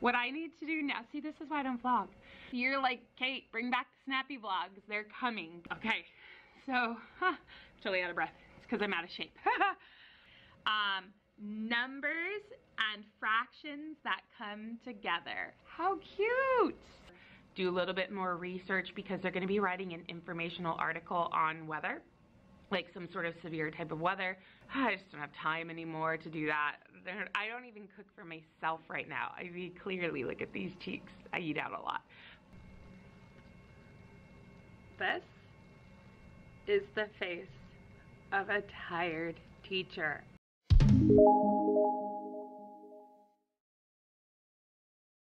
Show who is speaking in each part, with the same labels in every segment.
Speaker 1: What I need to do now, see, this is why I don't vlog. You're like, Kate, bring back the snappy vlogs. They're coming. Okay, so, I'm totally out of breath. It's because I'm out of shape. Numbers and fractions that come together. How cute! Do a little bit more research because they're going to be writing an informational article on weather, like some sort of severe type of weather. I just don't have time anymore to do that. I don't even cook for myself right now. I mean, clearly, look at these cheeks. I eat out a lot. This is the face of a tired teacher.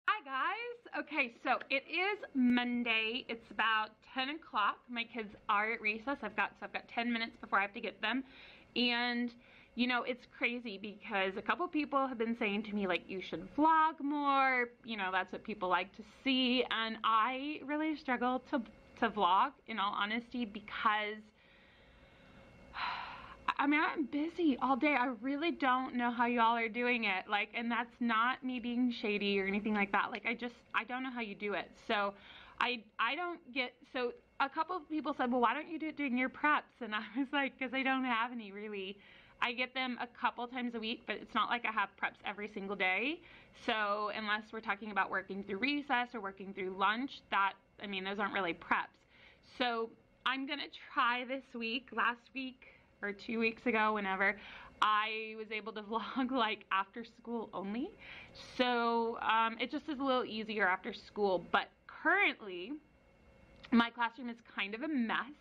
Speaker 1: Hi guys. Okay, so it is Monday. It's about 10 o'clock. My kids are at recess. I've got 10 minutes before I have to get them. And you know, it's crazy because a couple people have been saying to me, like, you should vlog more. You know, that's what people like to see. And I really struggle to vlog, in all honesty, because I mean, I'm busy all day. I really don't know how y'all are doing it. Like, and that's not me being shady or anything like that. Like, I don't know how you do it. So I don't get, so a couple of people said, well, why don't you do it during your preps? And I was like, because I don't have any really. I get them a couple times a week, but it's not like I have preps every single day. So unless we're talking about working through recess or working through lunch, that, I mean, those aren't really preps. So I'm gonna try this week. Last week or 2 weeks ago, whenever, I was able to vlog like after school only. So it just is a little easier after school. But currently, my classroom is kind of a mess.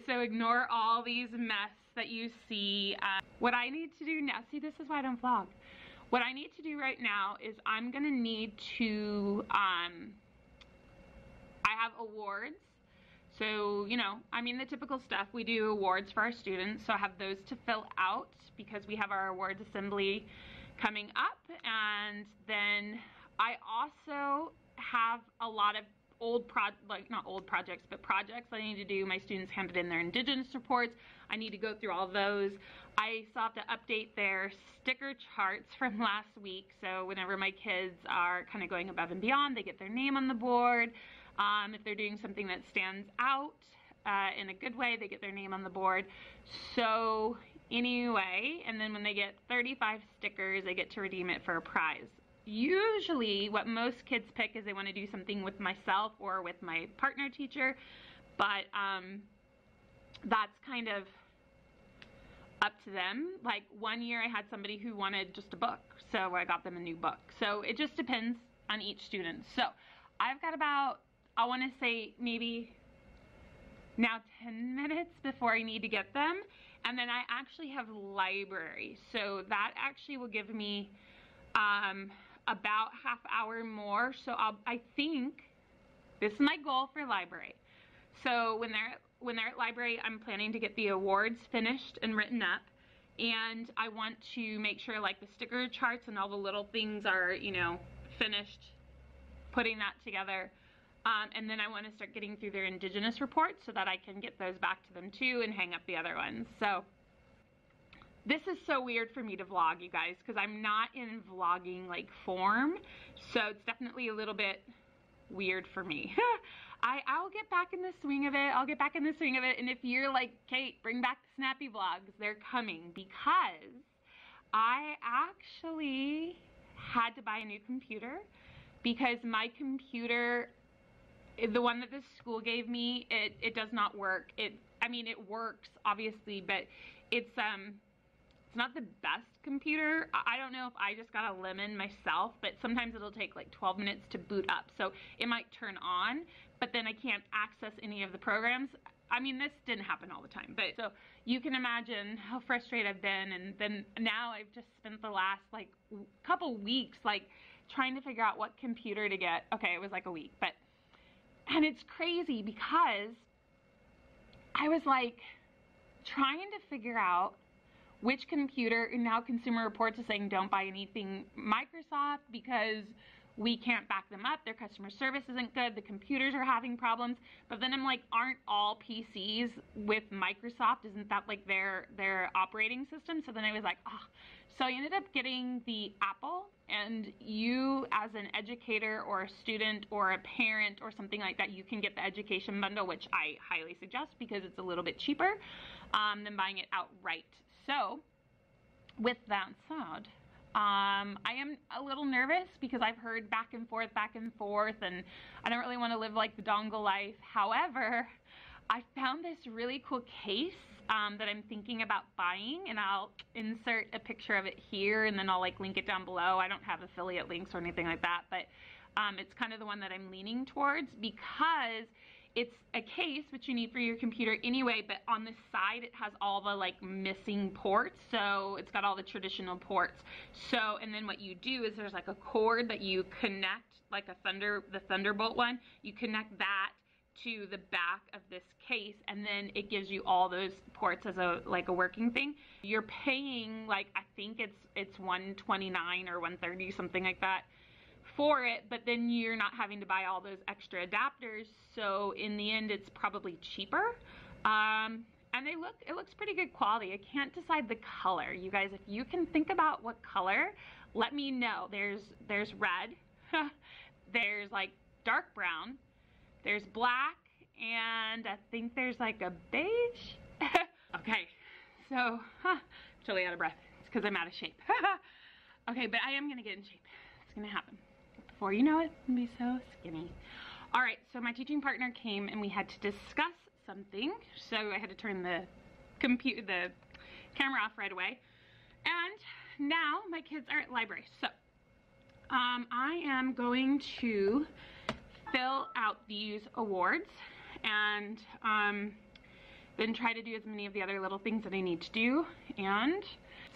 Speaker 1: So ignore all these mess that you see. What I need to do now, see, this is why I don't vlog. What I need to do right now is I'm gonna need to, I have awards. So, you know, I mean the typical stuff. We do awards for our students, so I have those to fill out because we have our awards assembly coming up. And then I also have a lot of not old projects, but projects I need to do. My students handed in their Indigenous reports. I need to go through all those. I still have to update their sticker charts from last week. So whenever my kids are kind of going above and beyond, they get their name on the board. If they're doing something that stands out in a good way, they get their name on the board. So anyway, and then when they get 35 stickers, they get to redeem it for a prize. Usually what most kids pick is they want to do something with myself or with my partner teacher, but that's kind of up to them. Like one year I had somebody who wanted just a book, so I got them a new book. So it just depends on each student. So I've got about, I want to say maybe now 10 minutes before I need to get them. And then I actually have library. So that actually will give me about half hour more. So I think this is my goal for library. So when they're at library, I'm planning to get the awards finished and written up. And I want to make sure like the sticker charts and all the little things are, you know, finished, putting that together. And then I want to start getting through their Indigenous reports so that I can get those back to them too and hang up the other ones. So this is so weird for me to vlog, you guys, because I'm not in vlogging like form. So it's definitely a little bit weird for me. I'll get back in the swing of it. I'll get back in the swing of it. And if you're like, Kate, bring back the snappy vlogs, they're coming, because I actually had to buy a new computer because my computer, the one that the school gave me, it does not work. I mean, it works obviously, but it's not the best computer. I don't know if I just got a lemon myself, but sometimes it'll take like 12 minutes to boot up. So it might turn on, but then I can't access any of the programs. I mean, this didn't happen all the time, but so you can imagine how frustrated I've been. And then now I've just spent the last like couple weeks like trying to figure out what computer to get. Okay, it was like a week, but, and it's crazy because I was like trying to figure out which computer, and now Consumer Reports is saying don't buy anything Microsoft because we can't back them up, their customer service isn't good, the computers are having problems. But then I'm like, aren't all PCs with Microsoft, isn't that like their operating system? So then I was like, oh. So I ended up getting the Apple, and you as an educator or a student or a parent or something like that, you can get the education bundle, which I highly suggest because it's a little bit cheaper than buying it outright. So with that said, I am a little nervous because I've heard back and forth, and I don't really want to live like the dongle life. However, I found this really cool case that I'm thinking about buying, and I'll insert a picture of it here, and then I'll like link it down below. I don't have affiliate links or anything like that, but it's kind of the one that I'm leaning towards because it's a case which you need for your computer anyway, but on the side it has all the like missing ports, so it's got all the traditional ports. So, and then what you do is there's like a cord that you connect, like the Thunderbolt one, you connect that to the back of this case, and then it gives you all those ports as a working thing. You're paying like, I think it's $129 or $130, something like that for it, but then you're not having to buy all those extra adapters. So in the end, it's probably cheaper. And it looks pretty good quality. I can't decide the color. You guys, if you can think about what color, let me know. There's red, there's like dark brown, there's black, and I think there's like a beige. Okay, so, totally out of breath. It's because I'm out of shape. Okay, but I am gonna get in shape. It's gonna happen. Before you know it, I'm gonna be so skinny. All right, so my teaching partner came and we had to discuss something. So I had to turn the camera off right away. And now my kids are at library. So I am going to fill out these awards and then try to do as many of the other little things that I need to do. And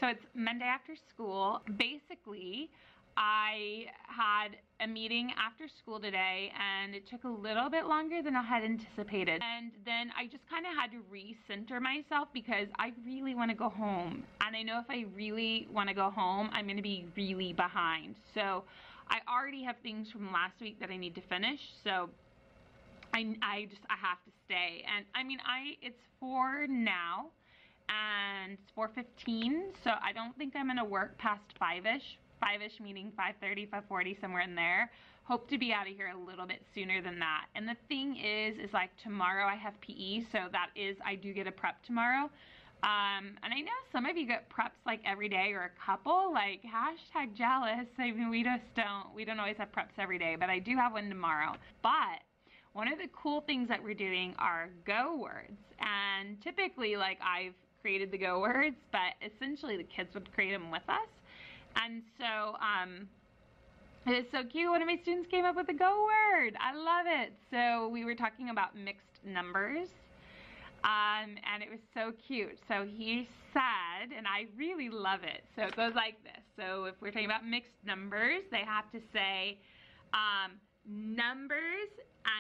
Speaker 1: so it's Monday after school. Basically, I had a meeting after school today, and it took a little bit longer than I had anticipated. And then I just kind of had to recenter myself because I really want to go home. And I know if I really want to go home, I'm going to be really behind. So I already have things from last week that I need to finish. So I have to stay. And I mean, it's 4 now, and it's 4:15. So I don't think I'm going to work past 5-ish. 5-ish meaning 5:30, 5:40, somewhere in there. Hope to be out of here a little bit sooner than that. And the thing is like tomorrow I have PE, so I do get a prep tomorrow. And I know some of you get preps like every day or a couple, like hashtag jealous. I mean, we don't always have preps every day, but I do have one tomorrow. But one of the cool things that we're doing are go words. And typically like I've created the go words, but essentially the kids would create them with us. And so, it is so cute. One of my students came up with a go word. I love it. So we were talking about mixed numbers, and it was so cute. So he said, and I really love it. So it goes like this. So if we're talking about mixed numbers, they have to say, numbers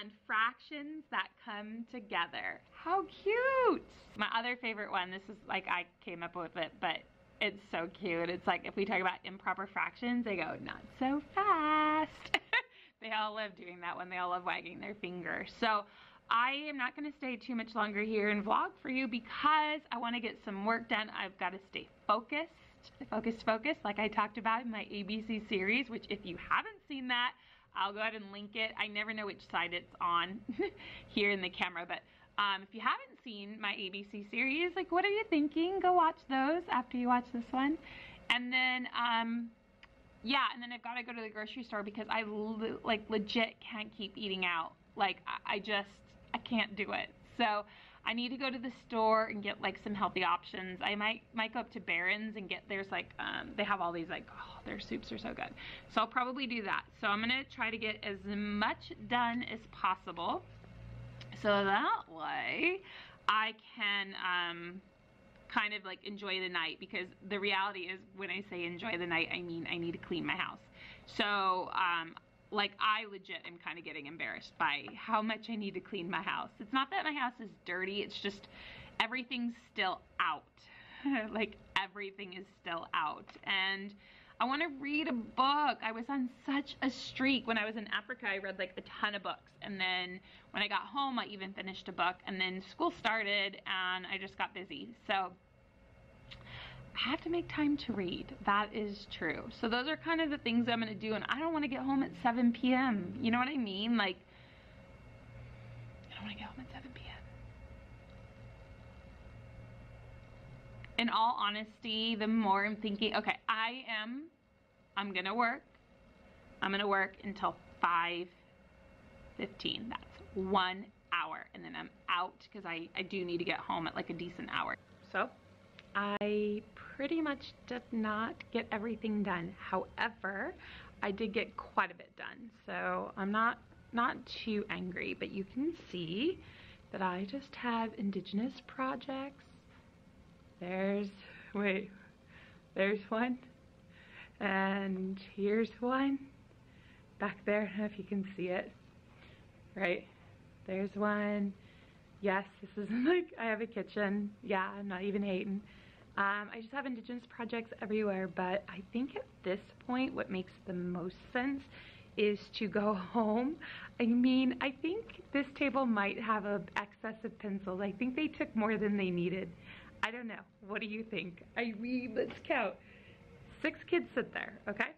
Speaker 1: and fractions that come together. How cute. My other favorite one, this is like, I came up with it, but it's so cute. It's like if we talk about improper fractions, they go, not so fast. They all love doing that one. They all love wagging their finger. So I am not going to stay too much longer here and vlog for you because I want to get some work done. I've got to stay focused, like I talked about in my ABC series, which if you haven't seen that, I'll go ahead and link it. I never know which side it's on here in the camera, but if you haven't seen my ABC series, like what are you thinking? Go watch those after you watch this one. And then, yeah, and then I've got to go to the grocery store because I legit can't keep eating out. Like I can't do it. So I need to go to the store and get like some healthy options. I might go up to Barron's and get, there's like, they have all these like, oh, their soups are so good. So I'll probably do that. So I'm going to try to get as much done as possible. So that way I can kind of like enjoy the night, because the reality is when I say enjoy the night, I mean I need to clean my house. So like I legit am kind of getting embarrassed by how much I need to clean my house. It's not that my house is dirty, it's just everything's still out. Like everything is still out. And I want to read a book. I was on such a streak. When I was in Africa, I read like a ton of books. And then when I got home, I even finished a book. And then school started and I just got busy. So I have to make time to read. That is true. So those are kind of the things I'm going to do. And I don't want to get home at 7 p.m. You know what I mean? Like, I don't want to get home at 7 p.m. In all honesty, the more I'm thinking, okay, I'm gonna work. I'm gonna work until 5:15. That's 1 hour, and then I'm out because I do need to get home at like a decent hour. So I pretty much did not get everything done. However, I did get quite a bit done. So I'm not too angry, but you can see that I just have Indigenous projects. There's one, and here's one back there. I don't know if you can see it, right? There's one. Yes, this is like, I have a kitchen. Yeah, I'm not even hating. I just have Indigenous projects everywhere, but I think at this point, what makes the most sense is to go home. I mean, I think this table might have an excess of pencils. I think they took more than they needed. I don't know. What do you think? I mean, let's count. 6 kids sit there, okay?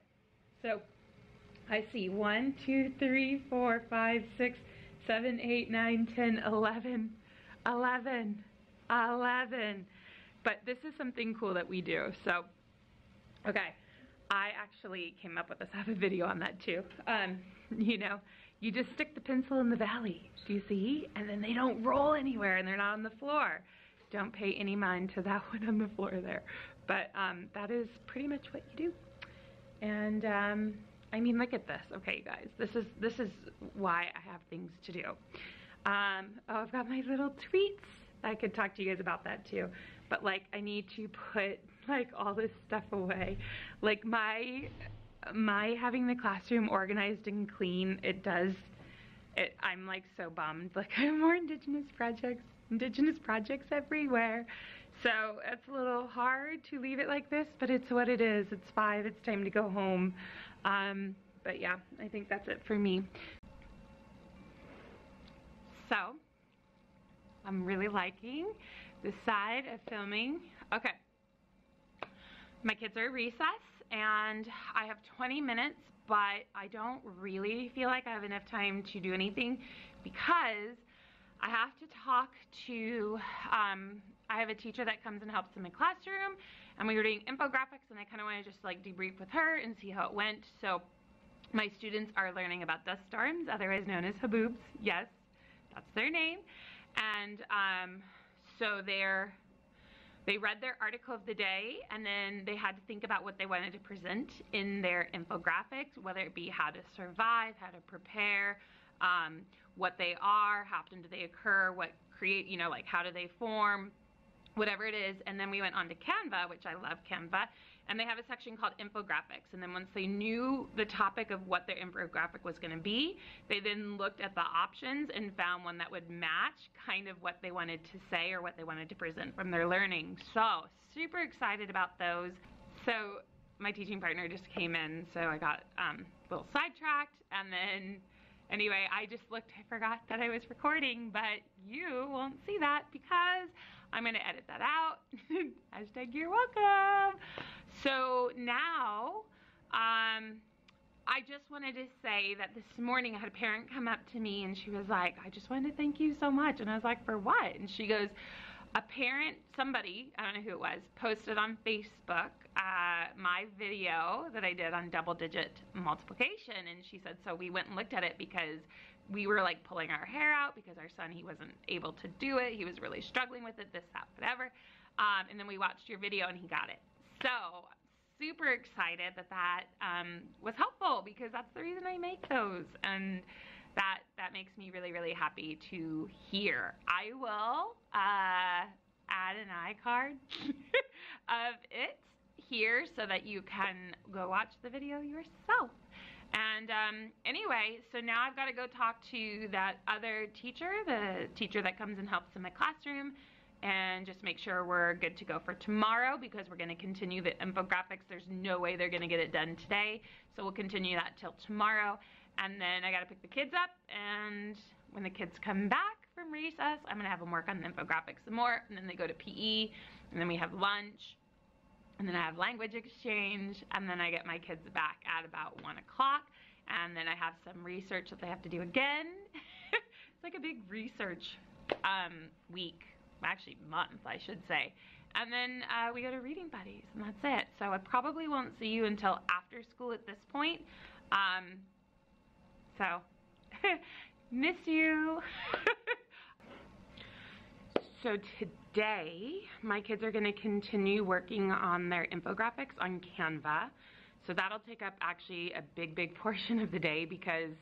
Speaker 1: So I see 1, 2, 3, 4, 5, 6, 7, 8, 9, 10, 11. 11. But this is something cool that we do. So, okay. I actually came up with this. I have a video on that too. You know, you just stick the pencil in the valley. Do you see? And then they don't roll anywhere and they're not on the floor. Don't pay any mind to that one on the floor there. But that is pretty much what you do. And I mean, look at this. Okay, guys, this is why I have things to do. Oh, I've got my little tweets. I could talk to you guys about that too. But like, I need to put like all this stuff away. Like my having the classroom organized and clean, I'm like so bummed. Like, I have more Indigenous projects everywhere. So it's a little hard to leave it like this, but it's what it is. It's 5, it's time to go home. But yeah, I think that's it for me. So I'm really liking this side of filming. Okay, my kids are at recess and I have 20 minutes, but I don't really feel like I have enough time to do anything because I have to talk to, I have a teacher that comes and helps in my classroom, and we were doing infographics, and I kind of want to just like debrief with her and see how it went. So my students are learning about dust storms, otherwise known as haboobs. Yes, that's their name. And so they read their article of the day, and then they had to think about what they wanted to present in their infographics, whether it be how to survive, how to prepare, what they are, how often do they occur, what create, you know, like how do they form, whatever it is. And then we went on to CANVA, which I love CANVA, and they have a section called infographics. And then once they knew the topic of what their infographic was going to be, they then looked at the options and found one that would match kind of what they wanted to say or what they wanted to present from their learning. So super excited about those. So my teaching partner just came in, so I got a little sidetracked, and then anyway, I just looked, I forgot that I was recording, but you won't see that because I'm going to edit that out. Hashtag you're welcome. So now, I just wanted to say that this morning I had a parent come up to me and she was like, I just wanted to thank you so much. And I was like, for what? And she goes, a parent, somebody, I don't know who it was, posted on Facebook my video that I did on double-digit multiplication, and she said, so we went and looked at it because we were like pulling our hair out because our son, he wasn't able to do it. He was really struggling with it, this, that, whatever. And then we watched your video and he got it. So super excited that that was helpful, because that's the reason I make those, and that makes me really, really happy to hear. I will add an iCard of it here so that you can go watch the video yourself. And anyway, so now I've got to go talk to that other teacher, the teacher that comes and helps in my classroom, and just make sure we're good to go for tomorrow, because we're going to continue the infographics. There's no way they're going to get it done today, so we'll continue that till tomorrow. And then I got to pick the kids up, and when the kids come back from recess, I'm going to have them work on the infographics some more, and then they go to PE, and then we have lunch, and then I have language exchange, and then I get my kids back at about 1 o'clock, and then I have some research that they have to do again. It's like a big research week, actually month, I should say. And then we go to reading buddies, and that's it. So I probably won't see you until after school at this point. So miss you. So today my kids are going to continue working on their infographics on CANVA. So that'll take up actually a big portion of the day, because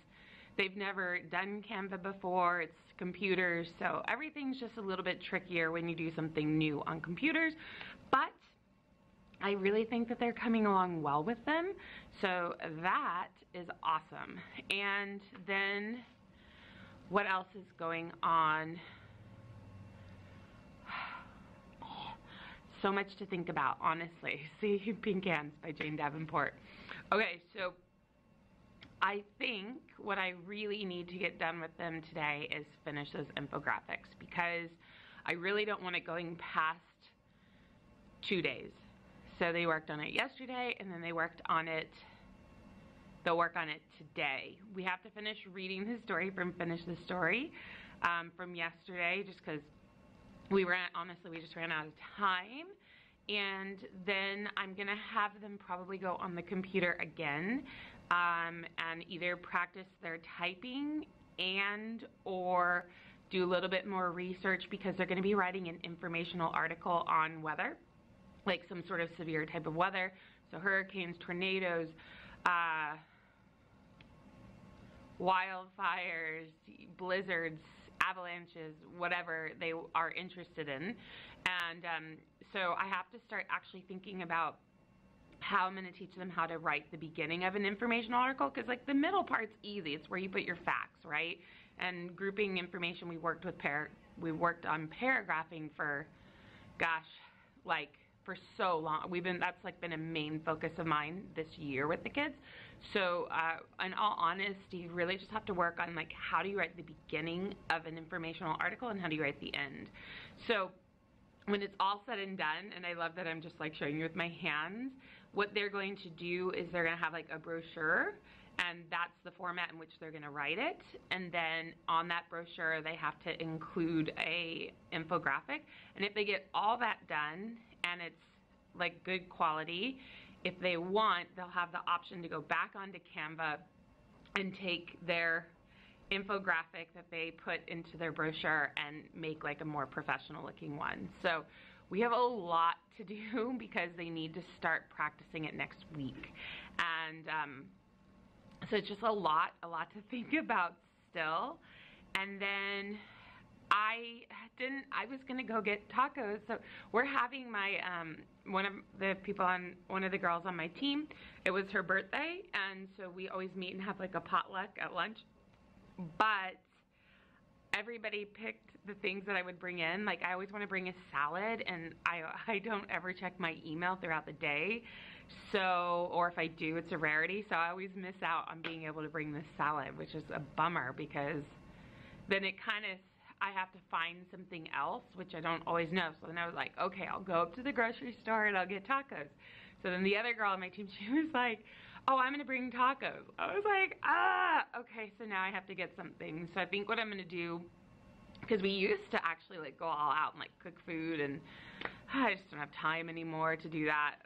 Speaker 1: they've never done CANVA before. It's computers, so everything's just a little bit trickier when you do something new on computers. But I really think that they're coming along well with them, so that is awesome. And then what else is going on? So much to think about, honestly. See, Pink Hands by Jane Davenport. Okay, so I think what I really need to get done with them today is finish those infographics, because I really don't want it going past 2 days. So they worked on it yesterday, and then they'll work on it today. We have to finish reading the story from Finish the Story from yesterday, just because we just ran out of time. And then I'm gonna have them probably go on the computer again and either practice their typing and or do a little bit more research, because they're gonna be writing an informational article on weather, like some sort of severe type of weather. So hurricanes, tornadoes, wildfires, blizzards, avalanches, whatever they are interested in. And so I have to start actually thinking about how I'm going to teach them how to write the beginning of an informational article, because like the middle part's easy. It's where you put your facts, right? And grouping information, we worked on paragraphing for, gosh, like for so long. That's like been a main focus of mine this year with the kids. So in all honesty, you really just have to work on like how do you write the beginning of an informational article and how do you write the end. So when it's all said and done, and I love that I'm just like showing you with my hands, what they're going to do is they're going to have like a brochure, and that's the format in which they're going to write it. And then on that brochure, they have to include a infographic. And if they get all that done and it's like good quality, if they want, they'll have the option to go back onto CANVA and take their infographic that they put into their brochure and make like a more professional looking one. So we have a lot to do because they need to start practicing it next week. And so it's just a lot to think about still. And then I was gonna go get tacos. So we're having my, one of the girls on my team, it was her birthday. And so we always meet and have like a potluck at lunch. But everybody picked the things that I would bring in. Like I always want to bring a salad, and I don't ever check my email throughout the day. So, or if I do, it's a rarity. So I always miss out on being able to bring this salad, which is a bummer, because then it kind of, I have to find something else, which I don't always know. So then I was like, okay, I'll go up to the grocery store and I'll get tacos. So then the other girl on my team, she was like, oh, I'm gonna bring tacos. I was like, okay, so now I have to get something. So I think what I'm gonna do, because we used to actually like go all out and like cook food, and I just don't have time anymore to do that.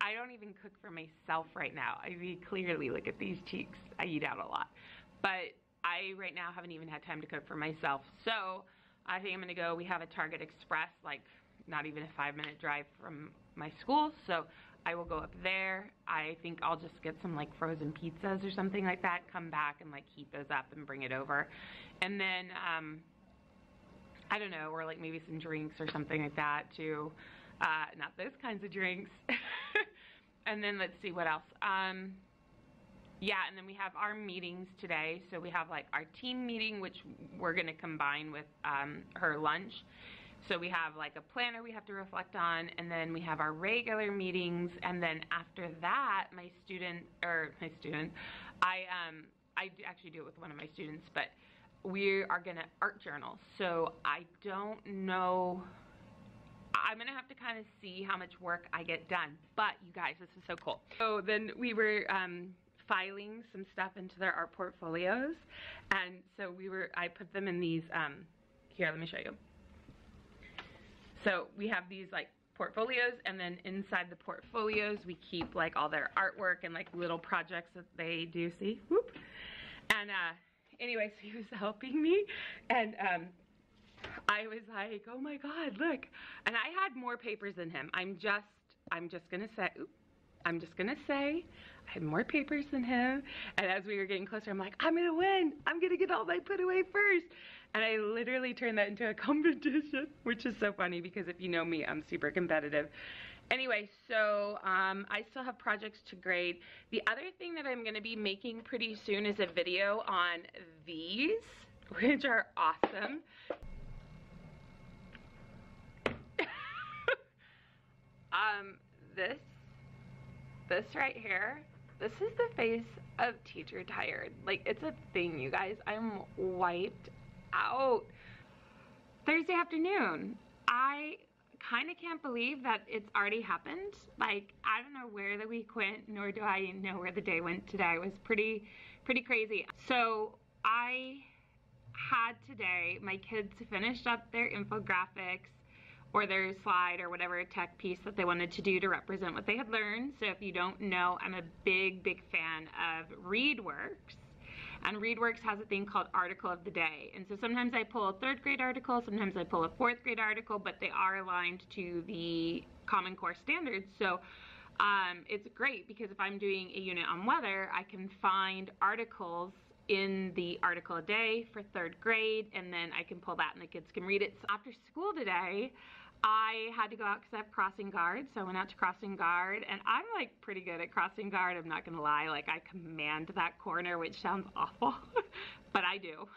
Speaker 1: I don't even cook for myself right now. I mean, clearly, look at these cheeks. I eat out a lot. But I right now haven't even had time to cook for myself. So I think I'm gonna go, we have a Target Express, like not even a 5-minute drive from my school. So I will go up there. I think I'll just get some like frozen pizzas or something like that, come back and like heat those up and bring it over. And then, I don't know, or like maybe some drinks or something like that too. Not those kinds of drinks. And then let's see what else. Yeah, and then we have our meetings today. So we have like our team meeting, which we're gonna combine with her lunch. So we have like a planner we have to reflect on, and then we have our regular meetings, and then after that, I actually do it with one of my students, but we are gonna art journal. So I don't know, I'm gonna have to kind of see how much work I get done. But you guys, this is so cool. So then we were filing some stuff into their art portfolios, and so I put them in these, here, let me show you. So we have these like portfolios, and then inside the portfolios we keep like all their artwork and like little projects that they do. See, whoop. And anyways, he was helping me, and I was like, oh my God, look. And I had more papers than him. I'm just gonna say I had more papers than him. And as we were getting closer, I'm like, I'm gonna win. I'm gonna get all my put away first. And I literally turned that into a competition, which is so funny because if you know me, I'm super competitive. Anyway, so I still have projects to grade. The other thing that I'm gonna be making pretty soon is a video on these, which are awesome. This right here, this is the face of teacher tired. Like, it's a thing, you guys. I'm wiped out. Thursday afternoon, I kind of can't believe that it's already happened. Like, I don't know where the week went, nor do I know where the day went today. It was pretty crazy. So I had today, my kids finished up their infographics or their slide or whatever tech piece that they wanted to do to represent what they had learned. So if you don't know, I'm a big fan of ReadWorks. And ReadWorks has a thing called Article of the Day. And so sometimes I pull a 3rd grade article, sometimes I pull a 4th grade article, but they are aligned to the Common Core standards. So it's great because if I'm doing a unit on weather, I can find articles in the Article a Day for 3rd grade, and then I can pull that and the kids can read it. So after school today, I had to go out because I have crossing guard, so I went out to crossing guard, and I'm like pretty good at crossing guard, I'm not gonna lie. Like, I command that corner, which sounds awful, but I do.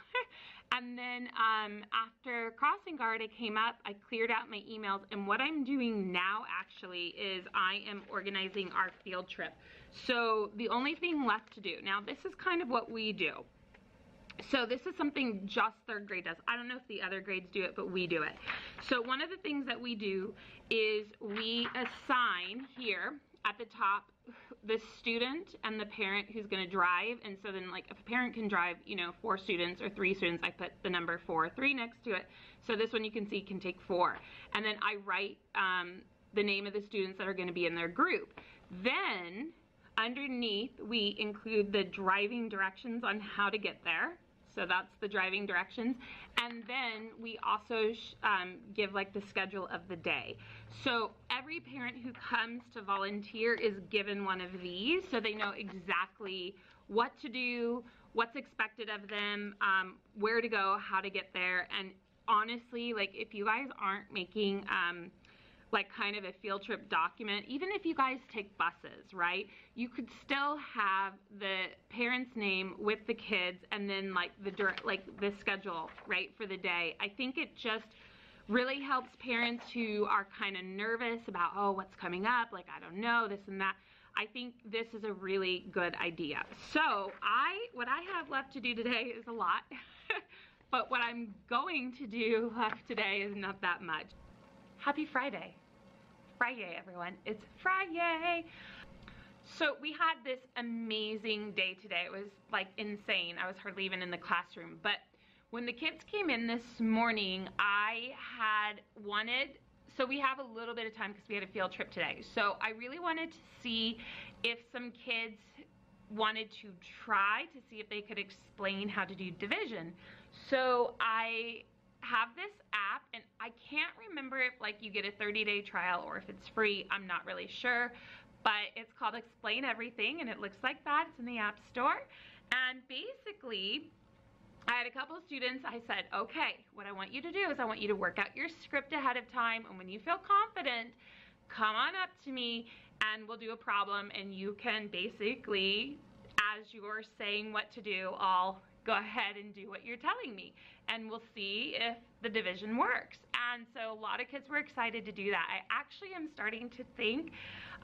Speaker 1: And then after crossing guard, I came up, I cleared out my emails, and what I'm doing now actually is I am organizing our field trip. So the only thing left to do, now this is kind of what we do. So this is something just 3rd grade does. I don't know if the other grades do it, but we do it. So one of the things that we do is we assign here at the top the student and the parent who's going to drive. And so then, like, if a parent can drive, you know, 4 students or 3 students, I put the number 4 or 3 next to it. So this one you can see can take 4. And then I write the name of the students that are going to be in their group. Then underneath we include the driving directions on how to get there. So that's the driving directions. And then we also give like the schedule of the day. So every parent who comes to volunteer is given one of these so they know exactly what to do, what's expected of them, where to go, how to get there. And honestly, like, if you guys aren't making like kind of a field trip document, even if you guys take buses, right? You could still have the parent's name with the kids and then like the schedule, right, for the day. I think it just really helps parents who are kind of nervous about, oh, what's coming up? Like, I don't know, this and that. I think this is a really good idea. So what I have left to do today is a lot, but what I'm going to do left today is not that much. Happy Friday. Friday, everyone. It's Friday. So we had this amazing day today. It was like insane. I was hardly even in the classroom. But when the kids came in this morning, I had wanted, so we have a little bit of time because we had a field trip today. So I really wanted to see if some kids wanted to try to see if they could explain how to do division. So I have this app, and I can't remember if like you get a 30-day trial or if it's free. I'm not really sure, but it's called Explain Everything, and it looks like that. It's in the App Store. And basically, I had a couple of students. I said, okay, what I want you to do is I want you to work out your script ahead of time, and when you feel confident, come on up to me and we'll do a problem, and you can basically, as you're saying what to do, I'll go ahead and do what you're telling me, and we'll see if the division works. And so a lot of kids were excited to do that. I actually am starting to think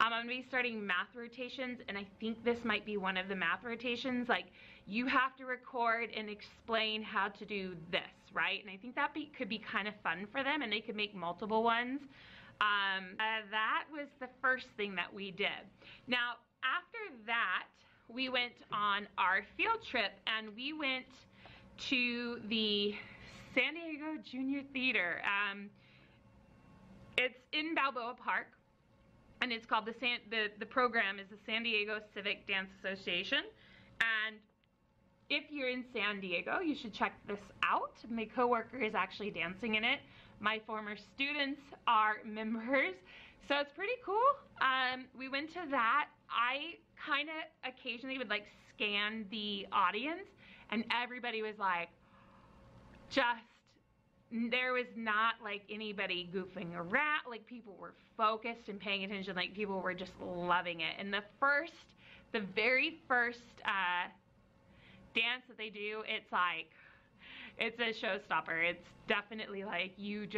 Speaker 1: I'm gonna be starting math rotations, and I think this might be one of the math rotations. Like, you have to record and explain how to do this, right? And I think that could be kind of fun for them, and they could make multiple ones. That was the first thing that we did. Now, after that, we went on our field trip, and we went to the San Diego Junior Theater. It's in Balboa Park, and it's called the program is the San Diego Civic Dance Association. And if you're in San Diego, you should check this out. My coworker is actually dancing in it. My former students are members, so it's pretty cool. We went to that. I kind of occasionally would like scan the audience, and everybody was like, there was not like anybody goofing around. Like, people were focused and paying attention. Like, people were just loving it. And the very first dance that they do, it's like, it's a showstopper. It's definitely like, it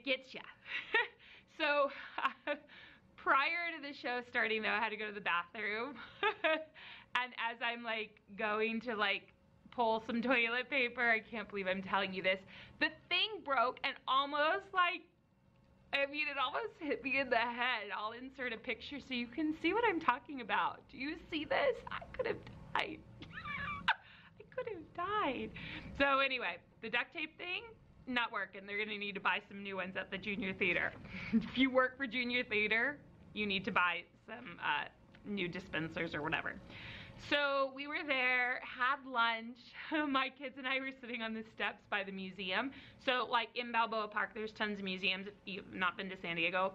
Speaker 1: gets you. So prior to the show starting though, I had to go to the bathroom. And as I'm like going to like pull some toilet paper, I can't believe I'm telling you this, the thing broke and almost like, I mean, it almost hit me in the head. I'll insert a picture so you can see what I'm talking about. Do you see this? I could have died. I could have died. So anyway, the duct tape thing, not working. They're gonna need to buy some new ones at the Junior Theater. If you work for Junior Theater, you need to buy some new dispensers or whatever. So we were there, had lunch. My kids and I were sitting on the steps by the museum. So like in Balboa Park, there's tons of museums if you've not been to San Diego.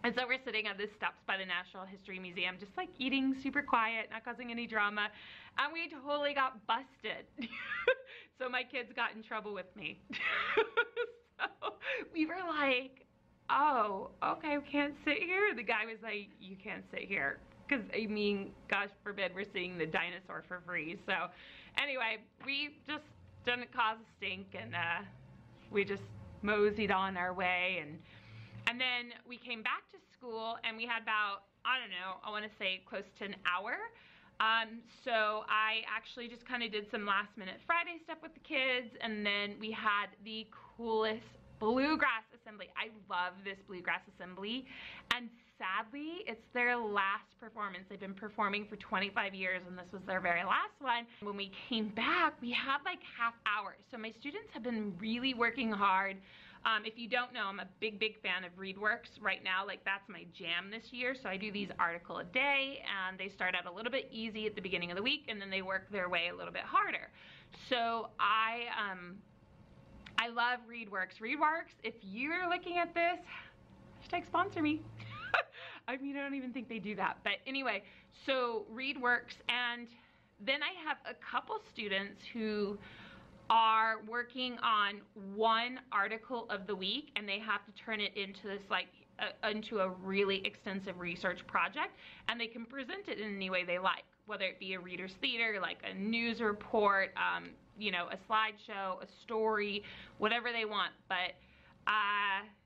Speaker 1: And so we're sitting on the steps by the Natural History Museum, just like eating, super quiet, not causing any drama. And we totally got busted. So my kids got in trouble with me. So we were like, oh, okay, we can't sit here. The guy was like, you can't sit here. Because, I mean, gosh forbid we're seeing the dinosaur for free. So, anyway, we just didn't cause a stink, and we just moseyed on our way. And then we came back to school, and we had about, I don't know, I want to say close to an hour. So I actually just kind of did some last-minute Friday stuff with the kids, and then we had the coolest bluegrass assembly. I love this bluegrass assembly, and sadly, it's their last performance. They've been performing for 25 years, and this was their very last one. When we came back, we had like half hours. So my students have been really working hard. If you don't know, I'm a big fan of ReadWorks right now. Like, that's my jam this year. So I do these article a day, and they start out a little bit easy at the beginning of the week, and then they work their way a little bit harder. So I love ReadWorks. ReadWorks, if you're looking at this, hashtag sponsor me. I mean, I don't even think they do that. But anyway, so ReadWorks, and then I have a couple students who are working on one article of the week, and they have to turn it into this like into a really extensive research project, and they can present it in any way they like, whether it be a reader's theater, like a news report, you know, a slideshow, a story, whatever they want. But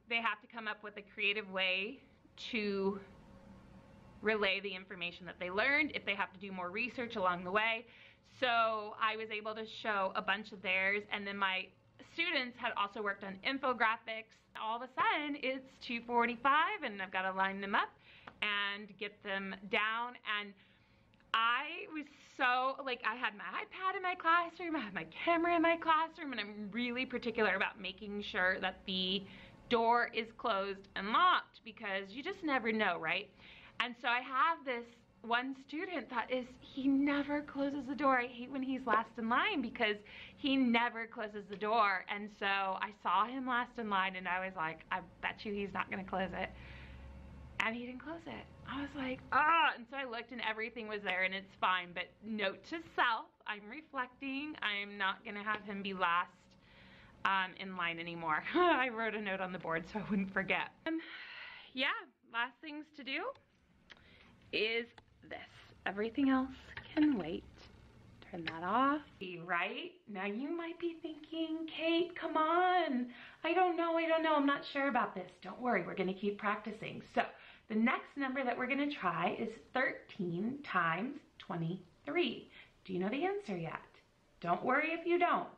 Speaker 1: they have to come up with a creative way to relay the information that they learned, if they have to do more research along the way. So I was able to show a bunch of theirs, and then my students had also worked on infographics. All of a sudden, it's 2:45, and I've got to line them up and get them down. And I was so, like, I had my iPad in my classroom, I had my camera in my classroom, and I'm really particular about making sure that the door is closed and locked, because you just never know, right? And so I have this one student that he never closes the door. I hate when he's last in line, because he never closes the door. And so I saw him last in line, and I was like, I bet you he's not gonna close it. And he didn't close it. I was like, ah. And so I looked, and everything was there, and it's fine. But note to self, I'm reflecting. I'm not gonna have him be last in line anymore. I wrote a note on the board so I wouldn't forget. Yeah, last things to do is this. Everything else can wait. turn that off. Right? Now you might be thinking, Kate, come on. I don't know. I'm not sure about this. Don't worry, we're gonna keep practicing. So the next number that we're gonna try is 13 times 23. Do you know the answer yet? Don't worry if you don't.